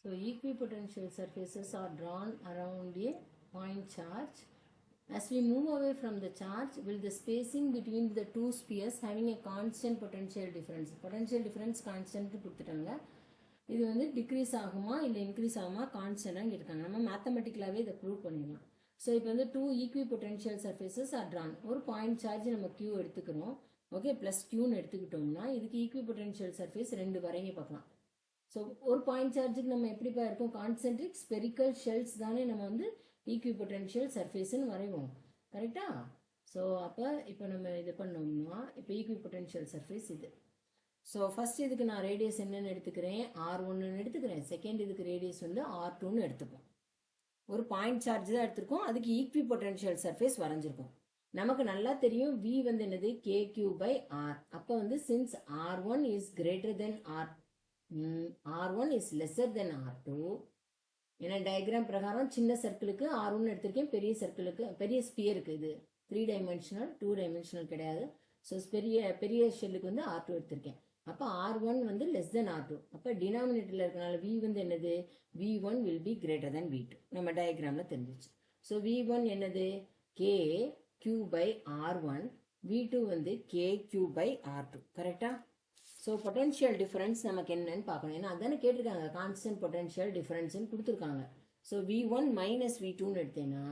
So equipotential surfaces are drawn around a point charge. As we move away from the charge, will the spacing between the two spheres having a constant potential difference? Potential difference constant கொடுத்துட்டாங்க. இது வந்து degrees ஆகுமா இல்லை increase ஆகுமா கான்ஸ்டன்டாக கேட்டிருக்காங்க. நம்ம மேத்தமெட்டிக்கலாகவே இதை prove பண்ணிடலாம். ஸோ இப்போ வந்து two equipotential surfaces are drawn. ஒரு பாயிண்ட் சார்ஜ் நம்ம கியூ எடுத்துக்கிறோம். ஓகே, ப்ளஸ் கியூன்னு எடுத்துக்கிட்டோம்னா இதுக்கு ஈக்வி பொட்டன்ஷியல் சர்ஃபேஸ் ரெண்டு வரைங்க பார்க்கலாம். ஸோ ஒரு பாயிண்ட் சார்ஜுக்கு நம்ம எப்படிப்பா இருக்கும், கான்சென்ட்ரிக் ஸ்பெரிக்கல் ஷெல்ஸ் தானே நம்ம வந்து ஈக்வி பொட்டன்ஷியல் சர்ஃபேஸ்ன்னு வரைவோம். கரெக்டா? ஸோ அப்போ இப்போ நம்ம இது பண்ணோம்னா இப்போ ஈக்வி பொட்டன்ஷியல் சர்ஃபேஸ் இது. ஸோ ஃபர்ஸ்ட் இதுக்கு நான் ரேடியஸ் என்னென்னு எடுத்துக்கிறேன், R1ன்னு எடுத்துக்கிறேன். செகண்ட் இதுக்கு ரேடியஸ் வந்து R2ன்னு எடுத்துப்போம். ஒரு பாயிண்ட் சார்ஜ் தான் எடுத்திருக்கோம், அதுக்கு ஈக்வி பொட்டன்ஷியல் சர்ஃபேஸ் வரைஞ்சிருக்கோம். நமக்கு நல்லா தெரியும் V வந்து என்னது KQ/R. அப்போ வந்து since R1 is greater than R1 is lesser than R2. ஏன்னா டயக்ராம் பிரகாரம் சின்ன சர்க்கிளுக்கு R1 எடுத்திருக்கேன், பெரிய சர்க்கிளுக்கு பெரிய ஸ்பியருக்கு இது 3 dimensional 2 dimensional கிடையாது. ஸோ பெரிய ஷெல்லுக்கு வந்து R2 எடுத்திருக்கேன். அப்போ R1 வந்து லெஸ் தென் R2. அப்போ டினாமினேட்டரில் இருக்கனால V வந்து என்னது, V1 will be greater than V2. நம்ம டயக்ராமில் தெரிஞ்சிச்சு. ஸோ V1 என்னது KQ/R1, V2 வந்து KQ/R2. கரெக்டா? ஸோ பொட்டன்ஷியல் டிஃபரன்ஸ் நமக்கு என்னன்னு பார்க்கணும். ஏன்னா அதானே கேட்டிருக்காங்க, கான்ஸ்டன்ட் பொட்டன்ஷியல் டிஃபரன்ஸ்ன்னு கொடுத்துருக்காங்க. ஸோ V1 மைனஸ் V2ன்னு எடுத்தேன்னா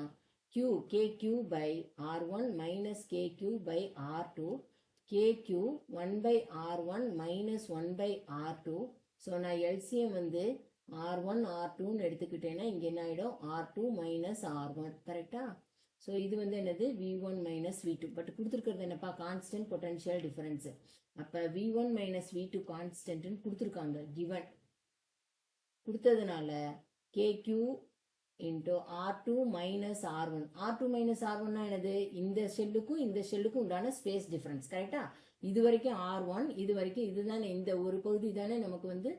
KQ/R1 minus KQ/R2, KQ 1/R1 minus 1/R2. So நான் எல்சிஎம் வந்து R1 R2ன்னு எடுத்துக்கிட்டேன்னா இங்கே என்ன ஆகிடும், R2 மைனஸ் R1. கரெக்டா? ஸோ இது வந்து என்னது V1 மைனஸ் V2. பட் கொடுத்துருக்கிறது என்னப்பா, கான்ஸ்டன்ட் பொட்டன்ஷியல் டிஃபரன்ஸு. அப்போ V1 மைனஸ் V2 கான்ஸ்டன்ட்னு கொடுத்துருக்காங்க, கிவன் கொடுத்ததுனால KQ into R2 minus R1. R2 minus R1னா என்னது, இந்த ஷெல்லுக்கும் இந்த ஷெல்லுக்கும் உண்டான ஸ்பேஸ் டிஃபரன்ஸ். கரெக்டா? இது வரைக்கும் R1, இது வரைக்கும் இதுதானே, இந்த ஒரு பகுதி தானே நமக்கு வந்து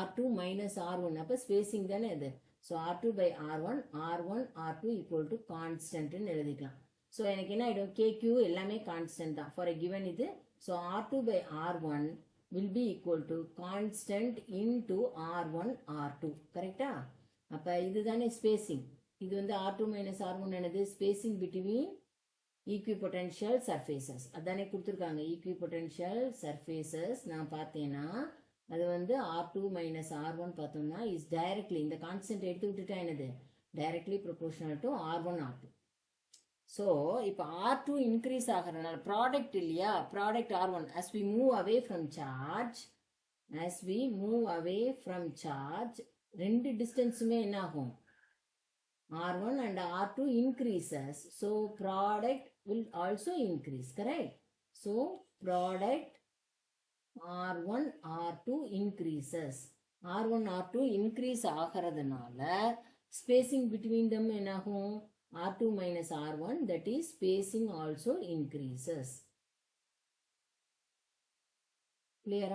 R2 மைனஸ் R1. அப்போ ஸ்பேசிங் தானே அது. So R2/R1, R1 R2 equal to கான்ஸ்டன்ட்னு எழுதிக்கலாம். ஸோ எனக்கு என்ன ஆகிடும், KQ எல்லாமே கான்ஸ்டன்ட் தான் ஃபார் எ கிவன் இது. So R2/R1 will be equal to constant into R1 R2. கரெக்டா? அப்போ இதுதானே ஸ்பேசிங். இது வந்து R2 மைனஸ் R1 என்னது, ஸ்பேசிங் பிட்வீன் ஈக்விபொட்டன்ஷியல் சர்ஃபேசஸ். அதானே கொடுத்துருக்காங்க, ஈக்விபொட்டன்ஷியல் சர்ஃபேசஸ். நான் பார்த்தேன்னா அது வந்து R2 மைனஸ் R1 பார்த்தோம்னா இஸ் டைரக்ட்லி, இந்த கான்ஸ்டன்ட் எடுத்து விட்டுட்டா என்னது, directly proportional to R1 R2. So இப்போ R2 இன்க்ரீஸ் ஆகிறதுனால ப்ராடக்ட் இல்லையா, product R1 as we move away from charge, ரெண்டு டிஸ்டன்ஸுமே என்ன ஆகும், R1 and R2 increases. So product will also increase, correct? So product R1 R2 increases. R1 R2 increase ஆகிறதுனால spacing between them என்ன ஆகும், R2 minus R1, that is spacing also increases. Clear?